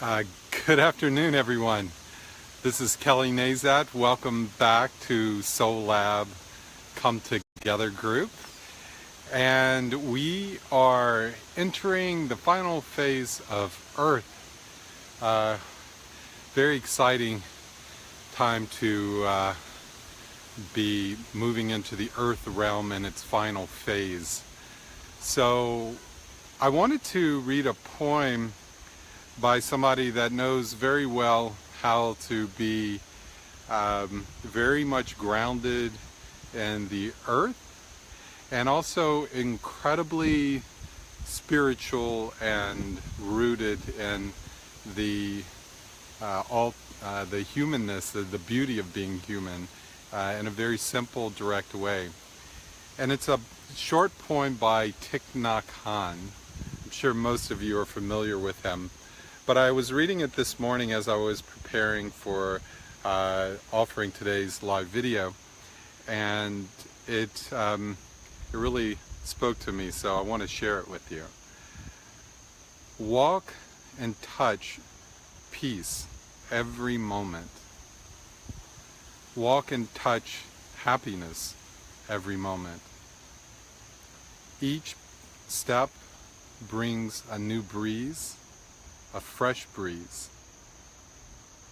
Uh, Good afternoon, everyone. This is Kelly Nazat. Welcome back to Soul Lab Come Together group. And we are entering the final phase of Earth. Very exciting time to be moving into the Earth realm in its final phase. So I wanted to read a poem by somebody that knows very well how to be very much grounded in the earth and also incredibly spiritual and rooted in the the humanness, the beauty of being human in a very simple, direct way. And it's a short poem by Thich Nhat Hanh. I'm sure most of you are familiar with him. But I was reading it this morning as I was preparing for offering today's live video, and it really spoke to me, so I want to share it with you. Walk and touch peace every moment. Walk and touch happiness every moment. Each step brings a new breeze, a fresh breeze.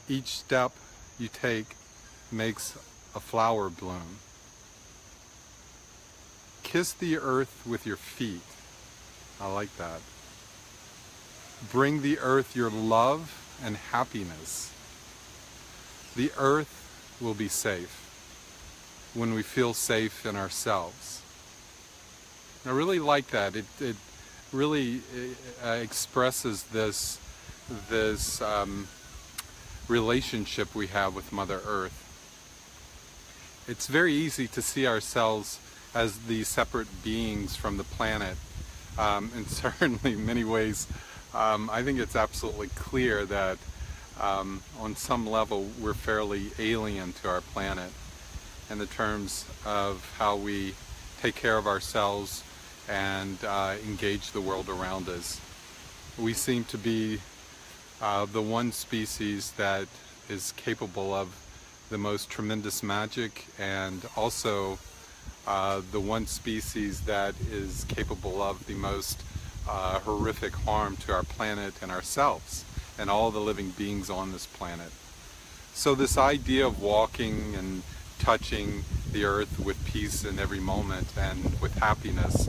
Each step you take makes a flower bloom. Kiss the earth with your feet. I like that. Bring the earth your love and happiness. The earth will be safe when we feel safe in ourselves. I really like that. It really expresses this relationship we have with Mother Earth. It's very easy to see ourselves as these separate beings from the planet, and certainly in many ways I think it's absolutely clear that on some level we're fairly alien to our planet in the terms of how we take care of ourselves and engage the world around us. We seem to be the one species that is capable of the most tremendous magic, and also the one species that is capable of the most horrific harm to our planet and ourselves and all the living beings on this planet. So this idea of walking and touching the earth with peace in every moment and with happiness,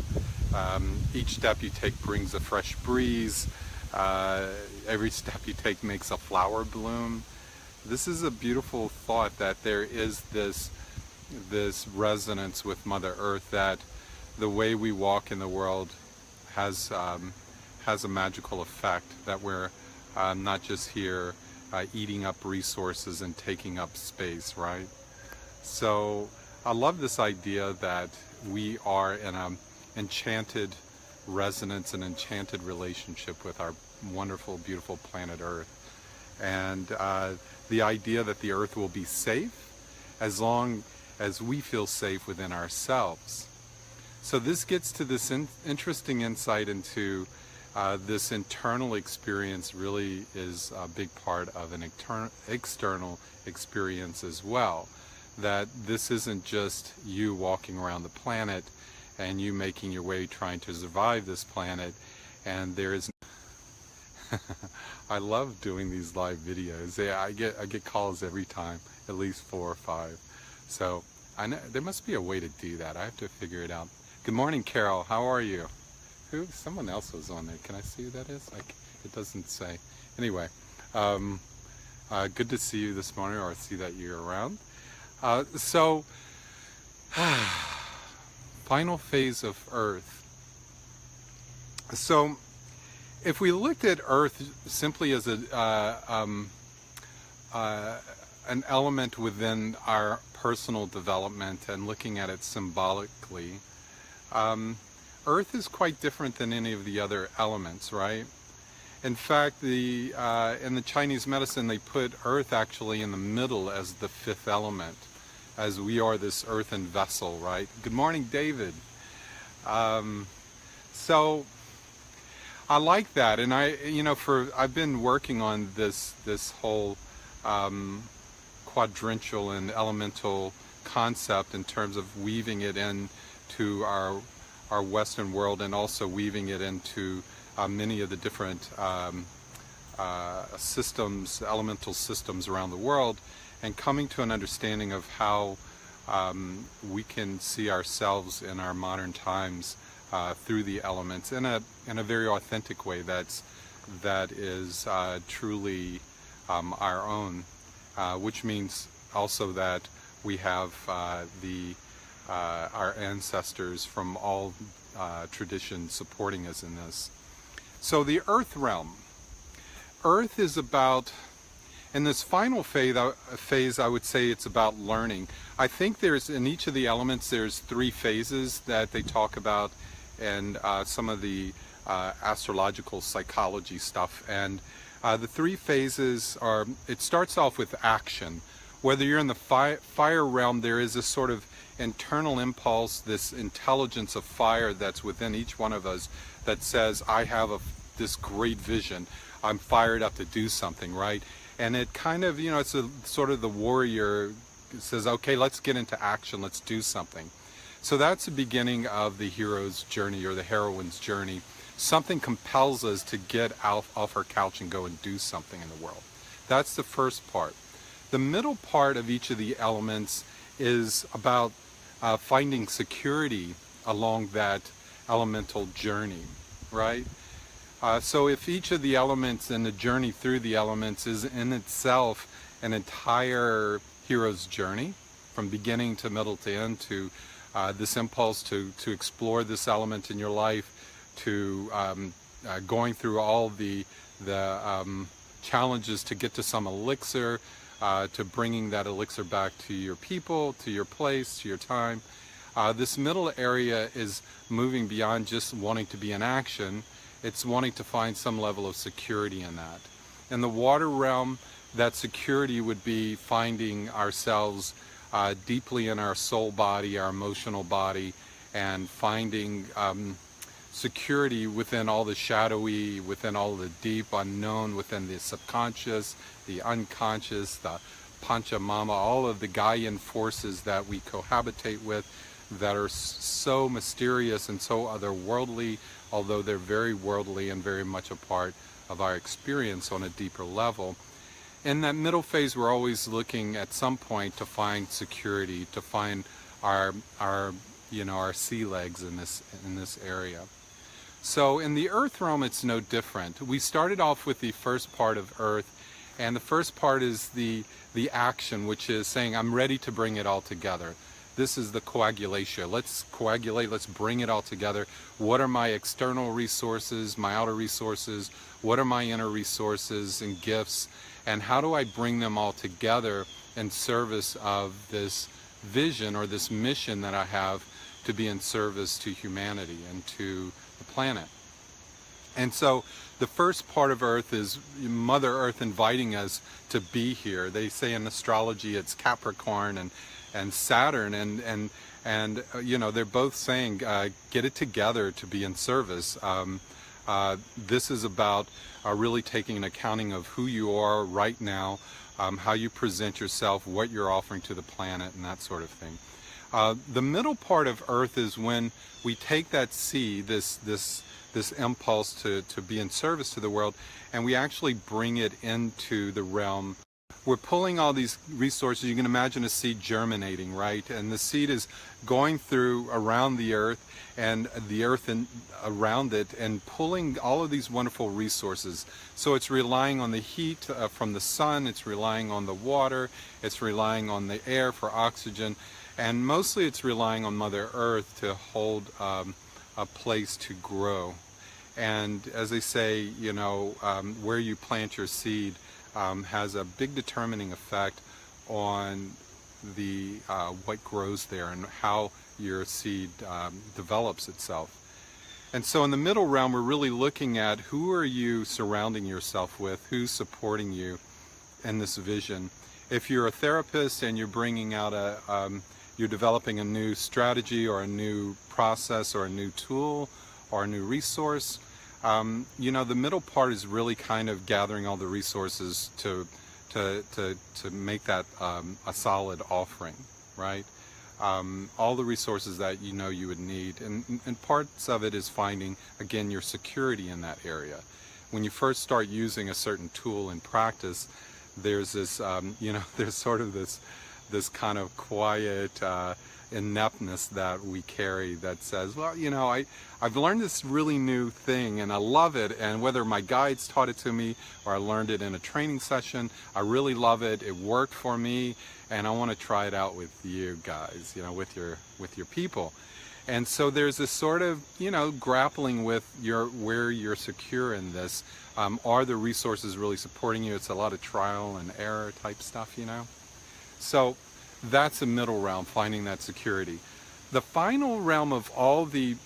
each step you take brings a fresh breeze. Every step you take makes a flower bloom. This is a beautiful thought, that there is this resonance with Mother Earth, that the way we walk in the world has a magical effect, that we're not just here eating up resources and taking up space, right? So I love this idea that we are in an enchanted resonance, an enchanted relationship with our wonderful, beautiful planet Earth. And the idea that the Earth will be safe as long as we feel safe within ourselves. So this gets to this interesting insight into this internal experience really is a big part of an external experience as well. That this isn't just you walking around the planet and you making your way trying to survive this planet, and there is I love doing these live videos. I get calls every time, at least 4 or 5. So I know there must be a way to do that. I have to figure it out. Good morning, Carol. How are you? Who? Someone else was on there. Can I see who that is? It doesn't say. Anyway, good to see you this morning, or see that you're around. So, final phase of Earth. So, if we looked at Earth simply as an element within our personal development and looking at it symbolically, Earth is quite different than any of the other elements, right? In fact, in the Chinese medicine, they put Earth actually in the middle as the 5th element, as we are this earthen vessel, right? Good morning, David. So I like that, and I've been working on this whole quadrential and elemental concept in terms of weaving it into our Western world, and also weaving it into many of the different systems, elemental systems around the world, and coming to an understanding of how we can see ourselves in our modern times through the elements in a very authentic way that is truly our own, which means also that we have our ancestors from all traditions supporting us in this. So the earth realm. Earth is about, in this final phase, I would say it's about learning. I think there's, in each of the elements, there's 3 phases that they talk about, and some of the astrological psychology stuff. And the 3 phases are, it starts off with action. Whether you're in the fire realm, there is a sort of internal impulse, this intelligence of fire that's within each one of us that says, I have this great vision. I'm fired up to do something, right? And it kind of, it's sort of the warrior says, okay, let's get into action, let's do something. So that's the beginning of the hero's journey or the heroine's journey. Something compels us to get off our couch and go and do something in the world. That's the first part. The middle part of each of the elements is about finding security along that elemental journey, right? So if each of the elements and the journey through the elements is in itself an entire hero's journey, from beginning to middle to end, to this impulse to explore this element in your life, to going through all the challenges to get to some elixir, to bringing that elixir back to your people, to your place, to your time. This middle area is moving beyond just wanting to be in action. It's wanting to find some level of security in that. In the water realm, that security would be finding ourselves deeply in our soul body, our emotional body, and finding security within all the shadowy, within all the deep unknown, within the subconscious, the unconscious, the Panchamama, all of the Gaian forces that we cohabitate with that are so mysterious and so otherworldly, although they're very worldly and very much a part of our experience on a deeper level. In that middle phase, we're always looking at some point to find security, to find our sea legs in this area. So in the earth realm, it's no different. We started off with the first part of earth, and the first part is the action, which is saying, I'm ready to bring it all together. This is the coagulation. Let's coagulate, let's bring it all together. What are my external resources, my outer resources? What are my inner resources and gifts? And how do I bring them all together in service of this vision or this mission that I have to be in service to humanity and to the planet? And so the first part of Earth is Mother Earth inviting us to be here. They say in astrology it's Capricorn and Saturn, and they're both saying get it together to be in service. This is about really taking an accounting of who you are right now, how you present yourself, what you're offering to the planet, and that sort of thing. The middle part of Earth is when we take that seed, this impulse to be in service to the world, and we actually bring it into the realm. We're pulling all these resources. You can imagine a seed germinating, right? And the seed is going through around the earth and the earth around it, and pulling all of these wonderful resources. So it's relying on the heat from the sun, it's relying on the water, it's relying on the air for oxygen, and mostly it's relying on Mother Earth to hold a place to grow. And as they say, where you plant your seed has a big determining effect on the what grows there and how your seed develops itself. And so in the middle realm, we're really looking at who are you surrounding yourself with, who's supporting you in this vision. If you're a therapist and you're bringing out you're developing a new strategy or a new process or a new tool or a new resource, You know, the middle part is really kind of gathering all the resources to make that a solid offering, right? All the resources that you know you would need, and parts of it is finding, again, your security in that area. When you first start using a certain tool in practice, there's this, you know, there's sort of this kind of quiet ineptness that we carry that says, well, you know, I've learned this really new thing and I love it, and whether my guides taught it to me or I learned it in a training session, I really love it, it worked for me, and I want to try it out with you guys, you know, with your people. And so there's this sort of, you know, grappling with where you're secure in this. Are the resources really supporting you? It's a lot of trial and error type stuff, you know. So that's the middle realm, finding that security. The final realm of all the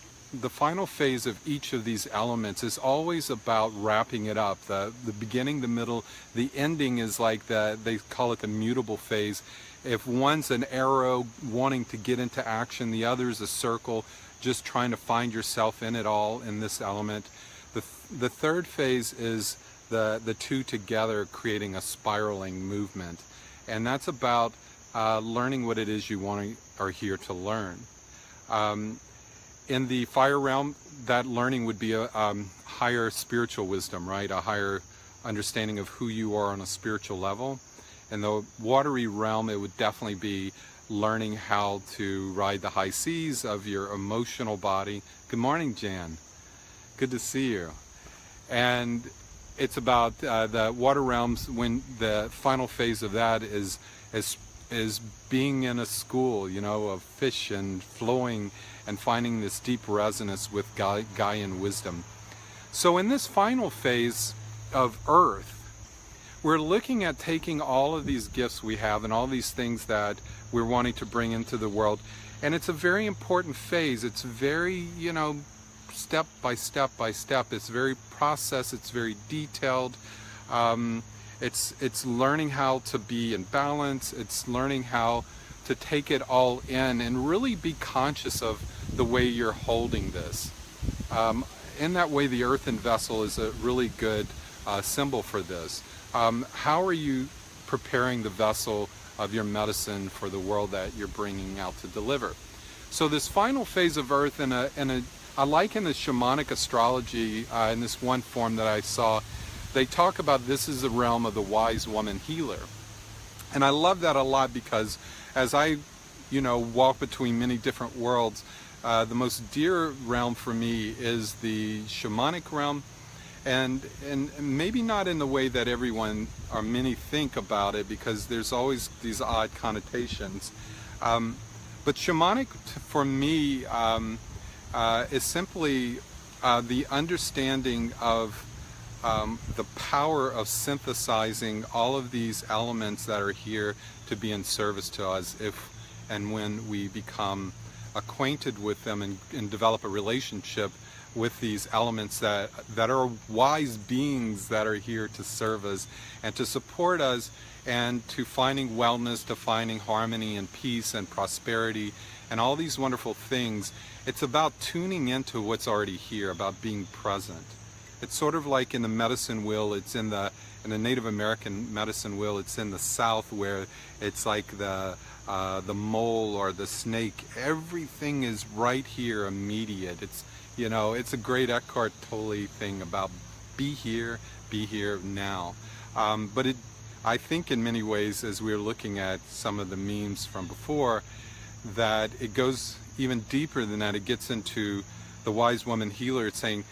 final phase of each of these elements is always about wrapping it up. The beginning, the middle, the ending is like they call it the mutable phase. If one's an arrow wanting to get into action, the other is a circle, just trying to find yourself in it all in this element. The third phase is the two together creating a spiraling movement. And that's about learning what it is you are here to learn. In the fire realm, that learning would be a higher spiritual wisdom, right? A higher understanding of who you are on a spiritual level. In the watery realm, it would definitely be learning how to ride the high seas of your emotional body. Good morning, Jan. Good to see you. And it's about the water realms, when the final phase of that is being in a school, you know, of fish and flowing and finding this deep resonance with Gaian wisdom. So in this final phase of Earth, we're looking at taking all of these gifts we have and all these things that we're wanting to bring into the world. And it's a very important phase. It's very, you know, step by step by step. It's very processed. It's very detailed. It's learning how to be in balance. It's learning how to take it all in and really be conscious of the way you're holding this. In that way, the earthen vessel is a really good symbol for this. How are you preparing the vessel of your medicine for the world that you're bringing out to deliver? So this final phase of Earth, I like in the shamanic astrology, in this one form that I saw, they talk about this is the realm of the wise woman healer. And I love that a lot, because as I, you know, walk between many different worlds, the most dear realm for me is the shamanic realm. And maybe not in the way that everyone or many think about it, because there's always these odd connotations. But shamanic for me is simply the understanding of the power of synthesizing all of these elements that are here to be in service to us if and when we become acquainted with them and develop a relationship with these elements that are wise beings that are here to serve us and to support us, and to finding wellness, to finding harmony and peace and prosperity and all these wonderful things. It's about tuning into what's already here, about being present. It's sort of like in the medicine wheel, it's in the Native American medicine wheel, it's in the South, where it's like the mole or the snake. Everything is right here, immediate. It's, you know, it's a great Eckhart Tolle thing about be here now. But I think in many ways, as we were looking at some of the memes from before, that it goes even deeper than that. It gets into the wise woman healer. It's saying,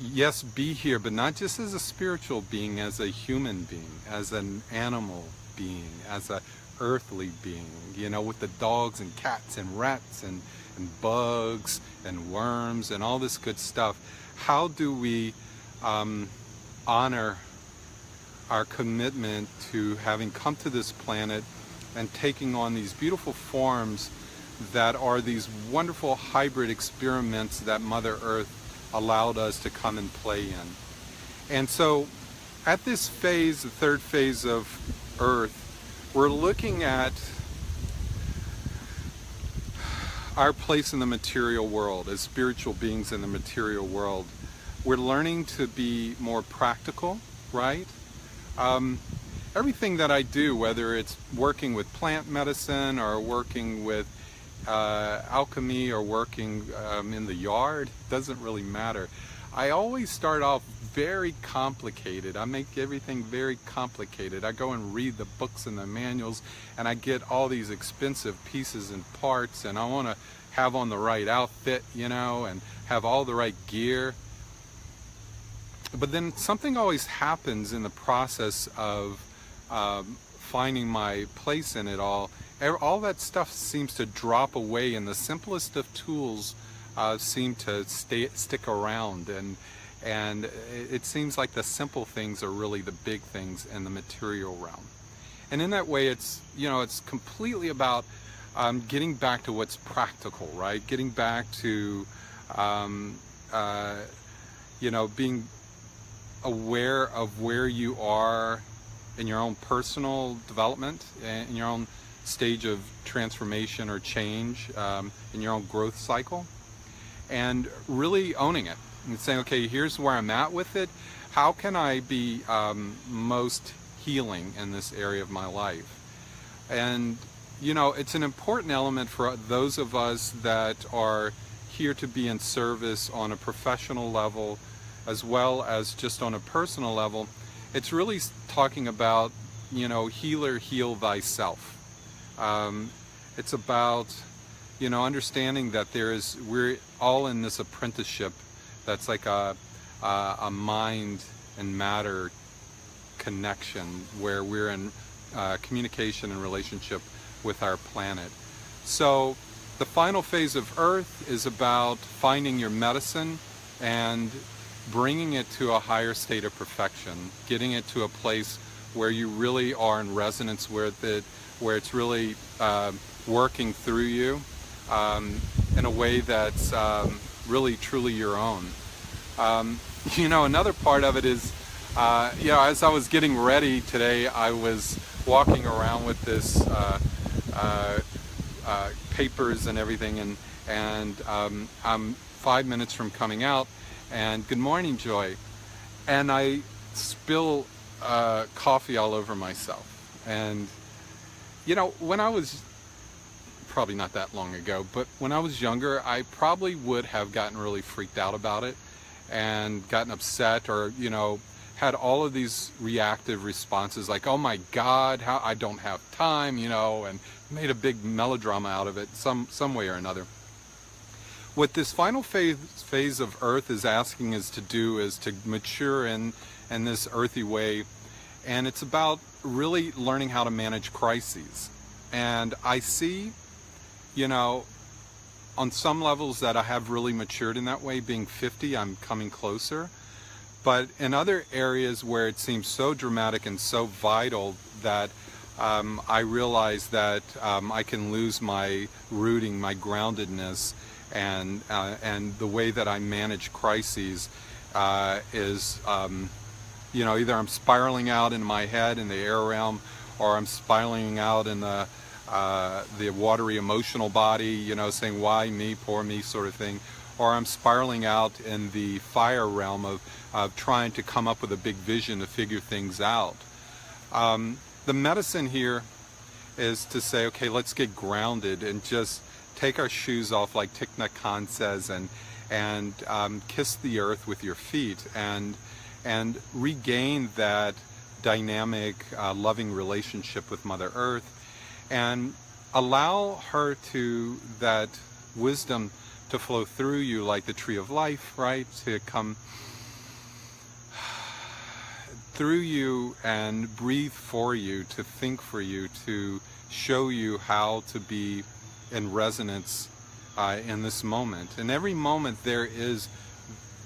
yes, be here, but not just as a spiritual being, as a human being, as an animal being, as a earthly being, you know, with the dogs and cats and rats and bugs and worms and all this good stuff. How do we honor our commitment to having come to this planet and taking on these beautiful forms that are these wonderful hybrid experiments that Mother Earth allowed us to come and play in? And so at this phase, the third phase of Earth, we're looking at our place in the material world as spiritual beings in the material world. we're learning to be more practical, right? Everything that I do, whether it's working with plant medicine or working with alchemy or working in the yard, doesn't really matter. I always start off very complicated. I make everything very complicated. I go and read the books and the manuals, and I get all these expensive pieces and parts, and I want to have on the right outfit, you know, and have all the right gear. But then something always happens in the process of finding my place in it all. All that stuff seems to drop away, and the simplest of tools seem to stick around, and it seems like the simple things are really the big things in the material realm. And in that way, it's, you know, it's completely about getting back to what's practical, right? Getting back to you know, being aware of where you are in your own personal development, in your own stage of transformation or change, in your own growth cycle, and really owning it and saying, okay, here's where I'm at with it. How can I be most healing in this area of my life? And, you know, it's an important element for those of us that are here to be in service on a professional level as well as just on a personal level. It's really talking about, you know, healer, heal thyself. It's about, you know, understanding that we're all in this apprenticeship that's like a mind and matter connection where we're in communication and relationship with our planet. So the final phase of Earth is about finding your medicine and bringing it to a higher state of perfection, getting it to a place where you really are in resonance with it, where it's really working through you in a way that's really truly your own. You know, another part of it is, you know, as I was getting ready today, I was walking around with this papers and everything, and I'm 5 minutes from coming out, and good morning, Joy, and I spill coffee all over myself. And you know, when I was, probably not that long ago, but when I was younger, I probably would have gotten really freaked out about it and gotten upset, or, you know, had all of these reactive responses like, oh my God, how I don't have time, you know, and made a big melodrama out of it some way or another. What this final phase of Earth is asking us to do is to mature in this earthy way, and it's about really learning how to manage crises. And I see, you know, on some levels that I have really matured in that way. Being 50, I'm coming closer. But in other areas where it seems so dramatic and so vital that I realize that I can lose my rooting, my groundedness, and the way that I manage crises is, you know, either I'm spiraling out in my head in the air realm, or I'm spiraling out in the watery emotional body, you know, saying why me, poor me sort of thing, or I'm spiraling out in the fire realm of trying to come up with a big vision to figure things out. The medicine here is to say, okay, let's get grounded and just take our shoes off, like Thich Nhat Hanh says, and kiss the earth with your feet, and regain that dynamic, loving relationship with Mother Earth, and allow her that wisdom to flow through you like the tree of life, right? To come through you and breathe for you, to think for you, to show you how to be in resonance in this moment. In every moment there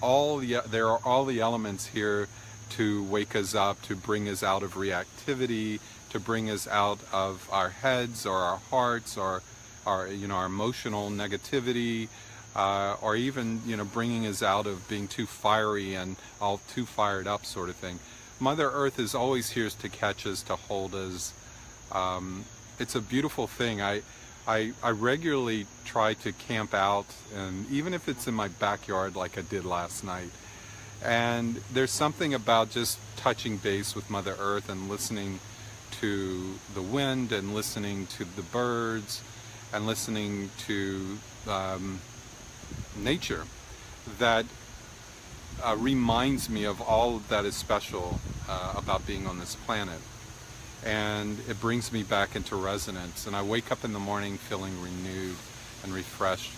are all the elements here to wake us up, to bring us out of reactivity, to bring us out of our heads or our hearts, or our, you know, our emotional negativity, or even, you know, bringing us out of being too fiery and all too fired up sort of thing. Mother Earth is always here to catch us, to hold us. It's a beautiful thing. I regularly try to camp out, and even if it's in my backyard like I did last night, And there's something about just touching base with Mother Earth and listening to the wind and listening to the birds and listening to nature that reminds me of all that is special about being on this planet. And it brings me back into resonance, and I wake up in the morning feeling renewed and refreshed.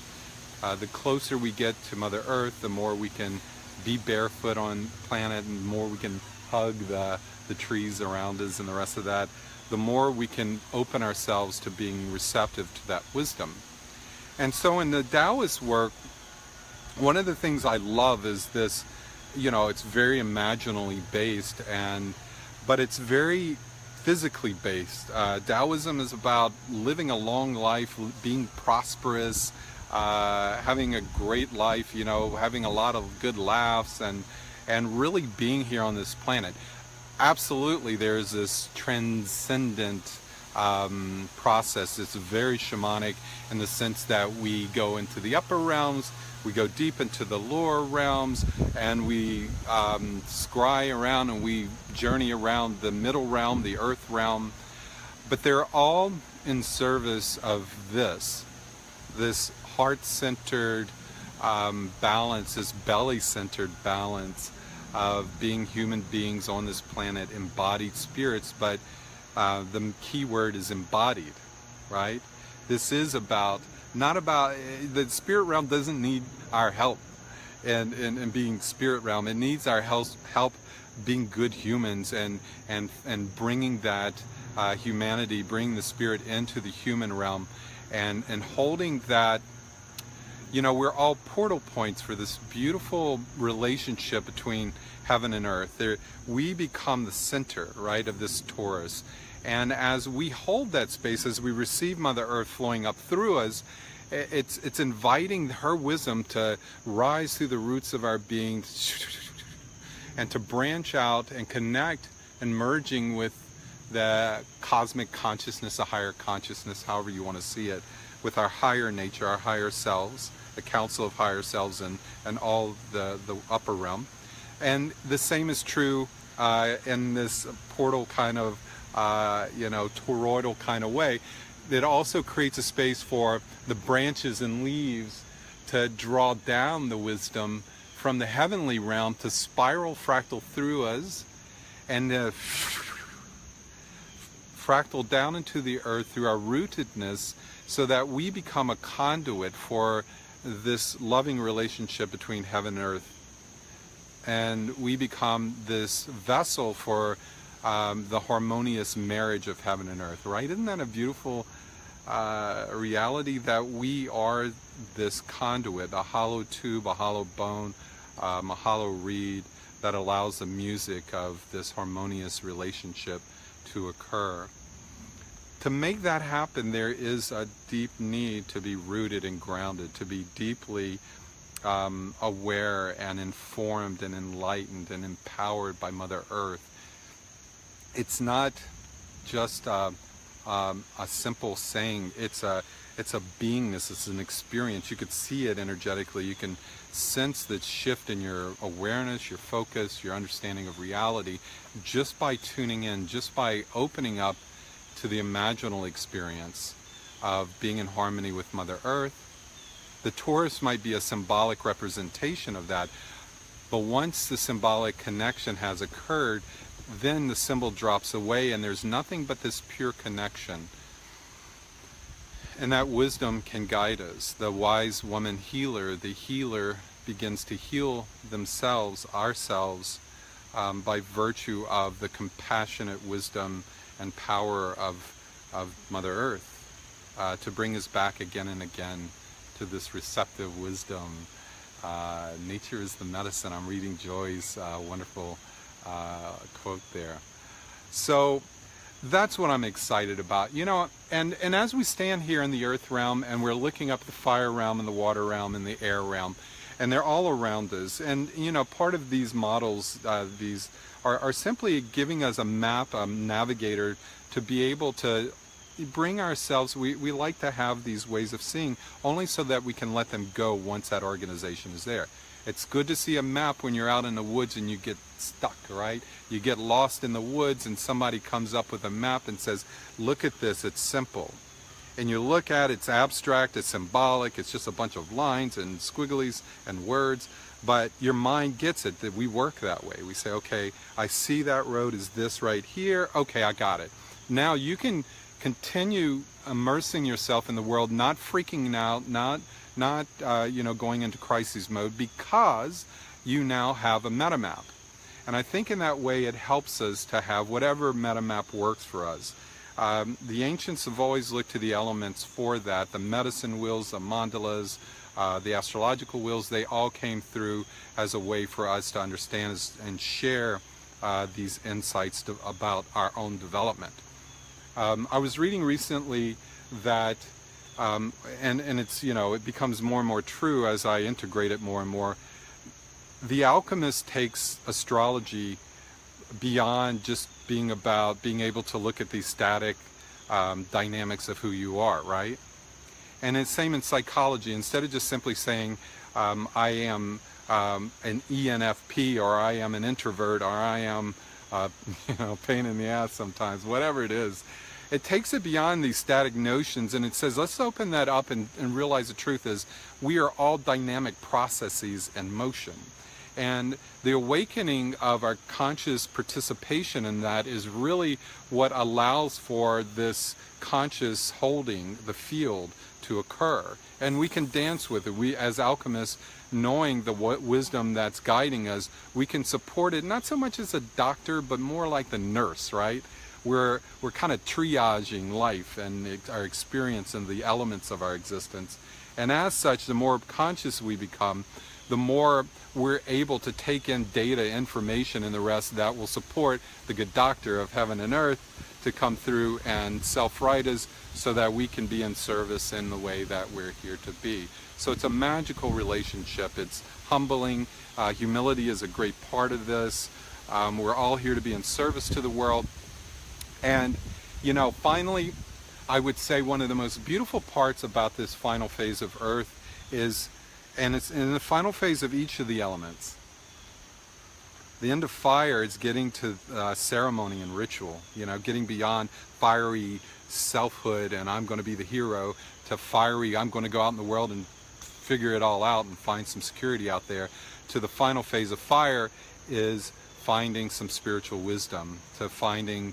The closer we get to Mother Earth, the more we can be barefoot on the planet, and the more we can hug the trees around us and the rest of that, the more we can open ourselves to being receptive to that wisdom. And so in the Taoist work, one of the things I love is this, it's very imaginally based, but it's very physically based. Taoism is about living a long life, being prosperous, having a great life, having a lot of good laughs, and really being here on this planet. Absolutely, there's this transcendent process. It's very shamanic in the sense that we go into the upper realms, we go deep into the lower realms, and we scry around and we journey around the middle realm, the earth realm. But they're all in service of this heart-centered balance, this belly-centered balance of being human beings on this planet, embodied spirits, but the key word is embodied, right? This is not about, the spirit realm doesn't need our help in being spirit realm. It needs our help being good humans and bringing that humanity, bringing the spirit into the human realm and holding that. We're all portal points for this beautiful relationship between heaven and earth. We become the center, right, of this torus. And as we hold that space, as we receive Mother Earth flowing up through us, it's inviting her wisdom to rise through the roots of our being and to branch out and connect and merging with the cosmic consciousness, a higher consciousness, however you want to see it, with our higher nature, our higher selves, the council of higher selves, and all the upper realm. And the same is true in this portal kind of, toroidal kind of way. It also creates a space for the branches and leaves to draw down the wisdom from the heavenly realm to spiral fractal through us and fractal down into the earth through our rootedness, so that we become a conduit for this loving relationship between heaven and earth. And we become this vessel for the harmonious marriage of heaven and earth, right? Isn't that a beautiful reality, that we are this conduit, a hollow tube, a hollow bone, a hollow reed that allows the music of this harmonious relationship to occur. To make that happen, there is a deep need to be rooted and grounded, to be deeply aware and informed and enlightened and empowered by Mother Earth. It's not just a simple saying. It's a beingness. It's an experience. You could see it energetically. You can sense the shift in your awareness, your focus, your understanding of reality, just by tuning in, just by opening up to the imaginal experience of being in harmony with Mother Earth. The torus might be a symbolic representation of that, but once the symbolic connection has occurred, then the symbol drops away and there's nothing but this pure connection. And that wisdom can guide us. The wise woman healer, the healer, begins to heal themselves, ourselves, by virtue of the compassionate wisdom and power of Mother Earth, to bring us back again and again to this receptive wisdom. Nature is the medicine. I'm reading Joy's wonderful quote there. So that's what I'm excited about. And as we stand here in the earth realm and we're looking up the fire realm and the water realm and the air realm, and they're all around us, and part of these models, these are simply giving us a map, a navigator, to be able to bring ourselves, we like to have these ways of seeing only so that we can let them go once that organization is there. It's good to see a map when you're out in the woods and you get stuck, right? You get lost in the woods and somebody comes up with a map and says, look at this, it's simple. And you look at it, it's abstract, it's symbolic, it's just a bunch of lines and squigglies and words, but your mind gets it, that we work that way. We say, okay, I see that road is this right here, okay, I got it. Now you can continue immersing yourself in the world, not freaking out, not going into crisis mode, because you now have a metamap. And I think in that way it helps us to have whatever metamap works for us. The ancients have always looked to the elements for that. The medicine wheels, the mandalas, the astrological wheels, they all came through as a way for us to understand and share these insights about our own development. I was reading recently that, and it's, it becomes more and more true as I integrate it more and more, the alchemist takes astrology beyond just being about being able to look at these static dynamics of who you are, right? And it's same in psychology. Instead of just simply saying, I am an ENFP, or I am an introvert, or I am, pain in the ass sometimes, whatever it is, it takes it beyond these static notions, and it says, let's open that up and realize the truth is we are all dynamic processes in motion. And the awakening of our conscious participation in that is really what allows for this conscious holding the field to occur. And we can dance with it. We, as alchemists, knowing the wisdom that's guiding us, we can support it, not so much as a doctor, but more like the nurse, right? We're kind of triaging life and our experience and the elements of our existence. And as such, the more conscious we become, the more we're able to take in data, information, and the rest that will support the good doctor of heaven and earth to come through and self-right us so that we can be in service in the way that we're here to be. So it's a magical relationship. It's humbling. Humility is a great part of this. We're all here to be in service to the world. And, finally, I would say one of the most beautiful parts about this final phase of Earth is, and it's in the final phase of each of the elements. The end of fire is getting to ceremony and ritual, getting beyond fiery selfhood and I'm going to be the hero to fiery, I'm going to go out in the world and figure it all out and find some security out there, to the final phase of fire is finding some spiritual wisdom, to finding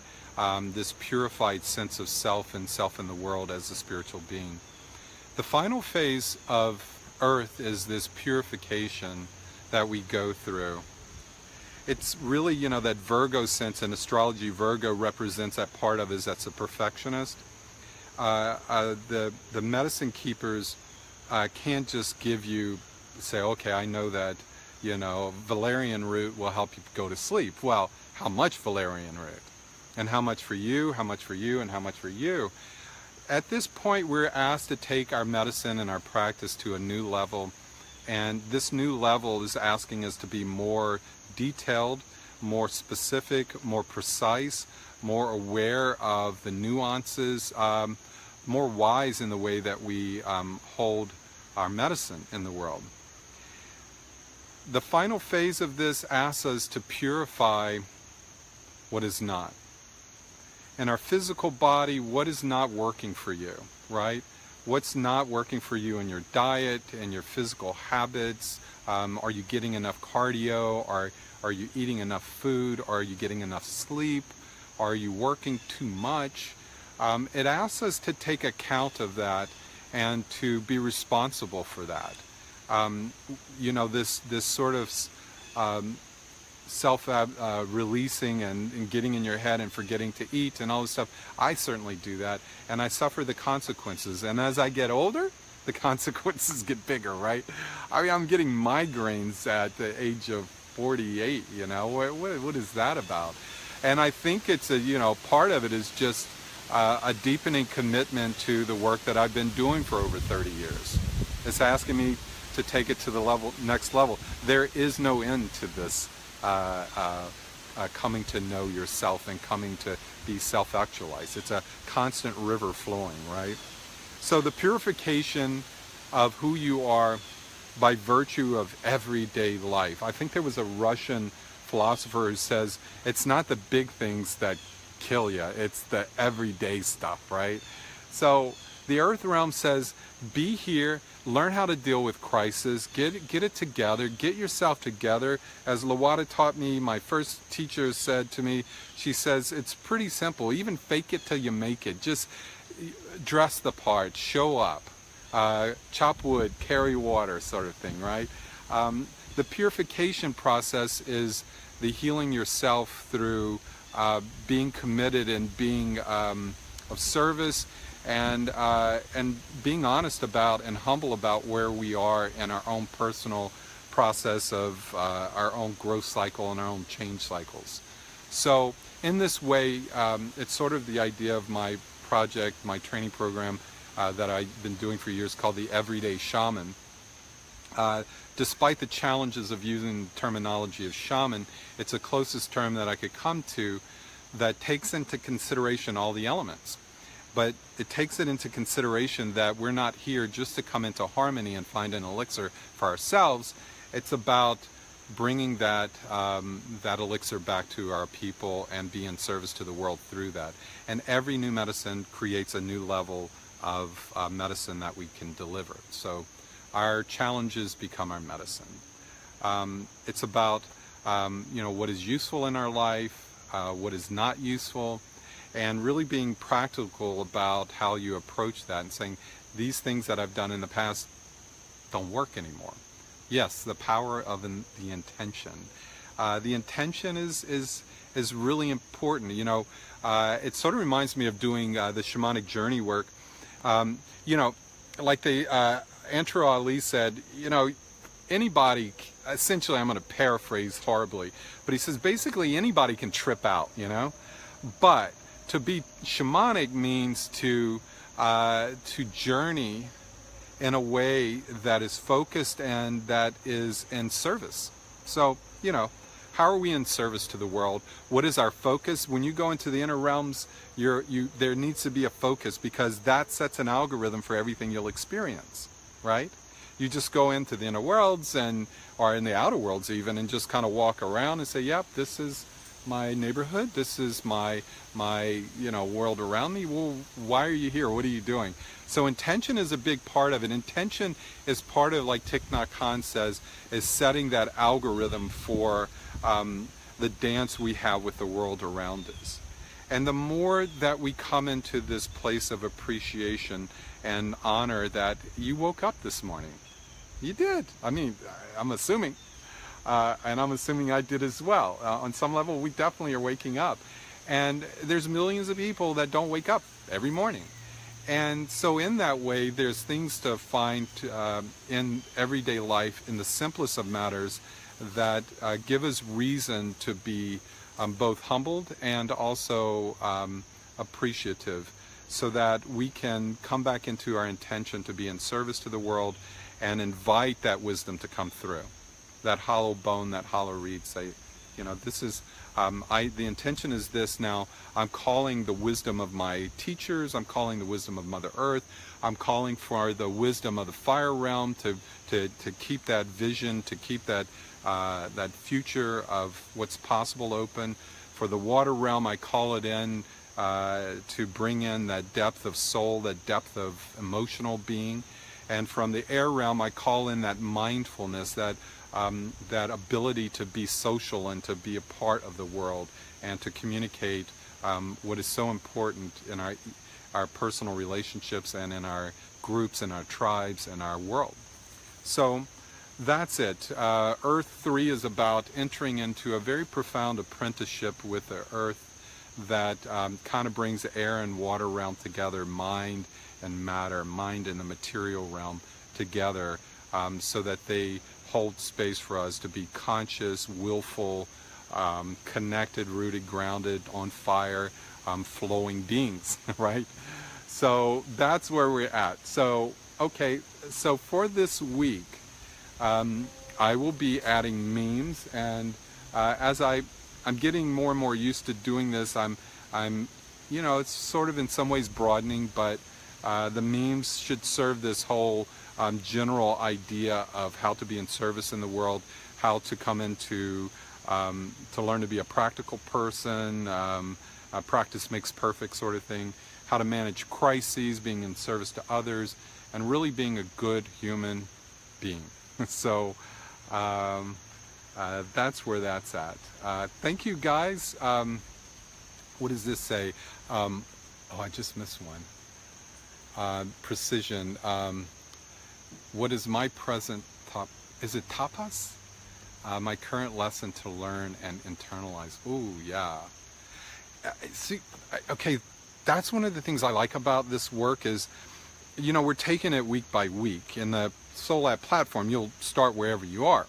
this purified sense of self and self in the world as a spiritual being. The final phase of Earth is this purification that we go through. It's really, that Virgo sense in astrology. Virgo represents that part of us that's a perfectionist. The medicine keepers can't just give you, say, okay, I know that, valerian root will help you go to sleep. Well, how much valerian root? And how much for you, how much for you, and how much for you? At this point, we're asked to take our medicine and our practice to a new level. And this new level is asking us to be more detailed, more specific, more precise, more aware of the nuances, more wise in the way that we hold our medicine in the world. The final phase of this asks us to purify what is not. In our physical body, what is not working for you, right? What's not working for you in your diet and your physical habits? Are you getting enough cardio? Are you eating enough food? Are you getting enough sleep? Are you working too much? It asks us to take account of that and to be responsible for that. This sort of self-releasing and getting in your head and forgetting to eat and all this stuff, I certainly do that, and I suffer the consequences. And as I get older, the consequences get bigger, right? I mean, I'm getting migraines at the age of 48, what is that about? And I think it's part of it is just a deepening commitment to the work that I've been doing for over 30 years. It's asking me to take it to the next level. There is no end to this coming to know yourself and coming to be self-actualized. It's a constant river flowing, right? So the purification of who you are by virtue of everyday life. I think there was a Russian philosopher who says it's not the big things that kill you, it's the everyday stuff, right? So the earth realm says, be here, learn how to deal with crisis, get it together, get yourself together. As Lawada taught me, my first teacher said to me, she says, it's pretty simple, even fake it till you make it. Just dress the part, show up, chop wood, carry water sort of thing, right? The purification process is the healing yourself through being committed and being of service, and being honest about and humble about where we are in our own personal process of our own growth cycle and our own change cycles. So in this way, it's sort of the idea of my project, my training program that I've been doing for years, called the Everyday Shaman. Despite the challenges of using the terminology of shaman, it's the closest term that I could come to that takes into consideration all the elements. But it takes it into consideration that we're not here just to come into harmony and find an elixir for ourselves. It's about bringing that that elixir back to our people and be in service to the world through that. And every new medicine creates a new level of medicine that we can deliver. So our challenges become our medicine. It's about what is useful in our life, what is not useful, and really being practical about how you approach that and saying, these things that I've done in the past don't work anymore. Yes, the power of the intention. The intention is really important. It sort of reminds me of doing the shamanic journey work. Like Ansar Ali said, anybody, essentially I'm going to paraphrase horribly, but he says basically anybody can trip out, but to be shamanic means to journey in a way that is focused and that is in service. So, how are we in service to the world? What is our focus? When you go into the inner realms, there needs to be a focus, because that sets an algorithm for everything you'll experience, right? You just go into the inner worlds or in the outer worlds even, and just kind of walk around and say, yep, this is my neighborhood, this is my world around me. Well, why are you here? What are you doing? So intention is a big part of it. Intention is part of, like Thich Nhat Hanh says, is setting that algorithm for the dance we have with the world around us. And the more that we come into this place of appreciation and honor that you woke up this morning. You did. I mean, I'm assuming. And I'm assuming I did as well. On some level, we definitely are waking up. And there's millions of people that don't wake up every morning. And so in that way, there's things to find in everyday life, in the simplest of matters, that give us reason to be both humbled and also appreciative, so that we can come back into our intention to be in service to the world and invite that wisdom to come through. That hollow bone, that hollow reed, say, this is, the intention is this now. I'm calling the wisdom of my teachers, I'm calling the wisdom of Mother Earth, I'm calling for the wisdom of the fire realm to keep that vision, to keep that future of what's possible open. For the water realm, I call it in to bring in that depth of soul, that depth of emotional being. And from the air realm, I call in that mindfulness, that ability to be social and to be a part of the world and to communicate what is so important in our personal relationships and in our groups and our tribes and our world. So that's it. Earth 3 is about entering into a very profound apprenticeship with the earth that kind of brings the air and water realm together, mind and matter, mind and the material realm together, so that they hold space for us to be conscious, willful, connected, rooted, grounded, on fire, flowing beings, right? So that's where we're at. So, okay, so for this week, I will be adding memes, and as I'm getting more and more used to doing this, I'm it's sort of in some ways broadening, but the memes should serve this whole general idea of how to be in service in the world, how to come into, to learn to be a practical person, practice makes perfect sort of thing, how to manage crises, being in service to others, and really being a good human being. So that's where that's at. Thank you guys. What does this say? Oh, I just missed one. Precision. What is my present top? Is it tapas? My current lesson to learn and internalize. Ooh, yeah. See, okay, that's one of the things I like about this work is, you know, we're taking it week by week. In the Soul Lab platform, you'll start wherever you are.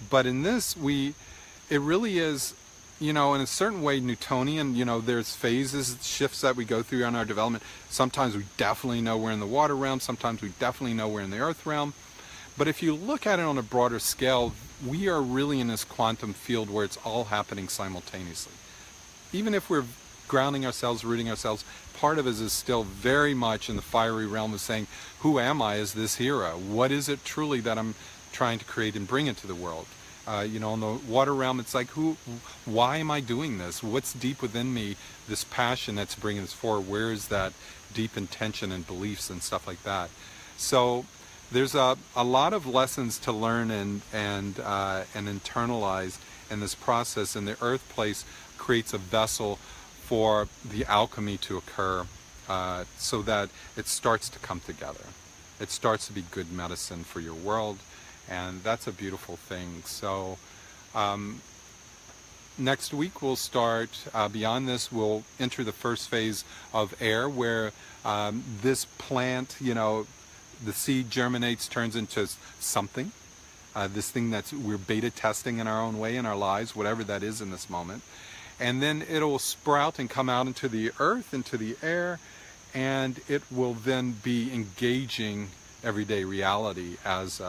But in this, it really is, you know, in a certain way Newtonian. You know, there's phases, shifts that we go through on our development. Sometimes we definitely know we're in the water realm. Sometimes we definitely know we're in the earth realm. But if you look at it on a broader scale, we are really in this quantum field where it's all happening simultaneously. Even if we're grounding ourselves, rooting ourselves, part of us is still very much in the fiery realm of saying, who am I as this hero? What is it truly that I'm trying to create and bring into the world? You know, in the water realm, it's like, why am I doing this? What's deep within me, this passion that's bringing this forward? Where is that deep intention and beliefs and stuff like that? So there's a lot of lessons to learn and internalize in this process, and the earth place creates a vessel for the alchemy to occur, so that it starts to come together. It starts to be good medicine for your world, and that's a beautiful thing. So next week we'll start, beyond this, we'll enter the first phase of air, where this plant, you know, the seed germinates, turns into something, this thing that we're beta testing in our own way in our lives, whatever that is in this moment. And then it'll sprout and come out into the earth, into the air, and it will then be engaging everyday reality as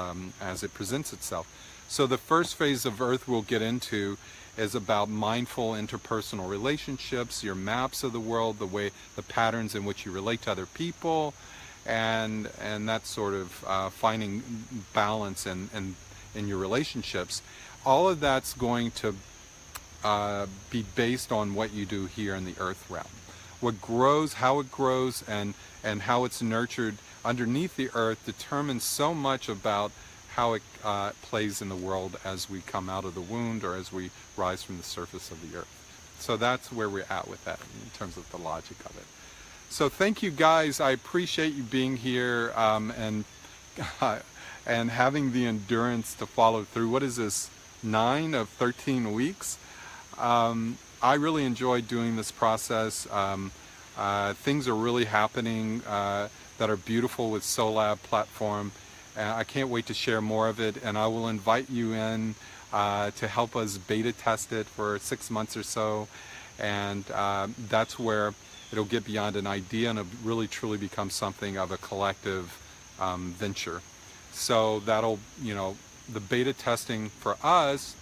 it presents itself. So the first phase of earth we'll get into is about mindful interpersonal relationships, your maps of the world, the patterns in which you relate to other people, and that sort of finding balance in your relationships. All of that's going to be based on what you do here in the earth realm. What grows, how it grows, and how it's nurtured underneath the earth determines so much about how it plays in the world as we come out of the wound or as we rise from the surface of the earth. So that's where we're at with that in terms of the logic of it. So thank you guys. I appreciate you being here and having the endurance to follow through. What is this, 9 of 13 weeks? I really enjoyed doing this process. Things are really happening that are beautiful with Soul Lab platform. I can't wait to share more of it, and I will invite you in to help us beta test it for 6 months or so, and that's where it'll get beyond an idea and it'll really truly become something of a collective venture. So that'll, you know, the beta testing for us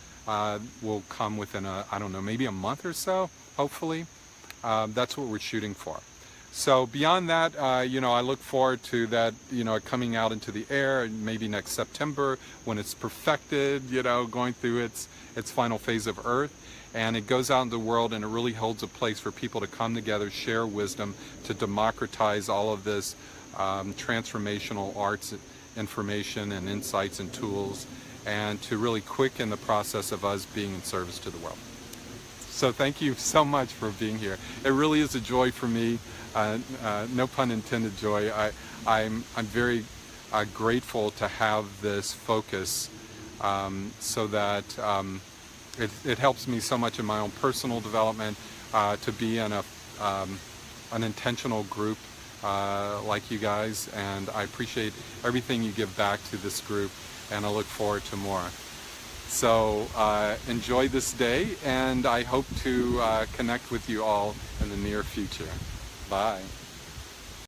will come within I don't know, maybe a month or so, hopefully. That's what we're shooting for. So beyond that, you know, I look forward to that, you know, coming out into the air maybe next September when it's perfected, you know, going through its final phase of Earth. And it goes out in the world and it really holds a place for people to come together, share wisdom, to democratize all of this transformational arts, information and insights and tools, and to really quicken the process of us being in service to the world. So thank you so much for being here. It really is a joy for me, no pun intended joy. I'm very grateful to have this focus so that it helps me so much in my own personal development to be in an intentional group like you guys, and I appreciate everything you give back to this group, and I look forward to more. So enjoy this day, and I hope to connect with you all in the near future. Bye.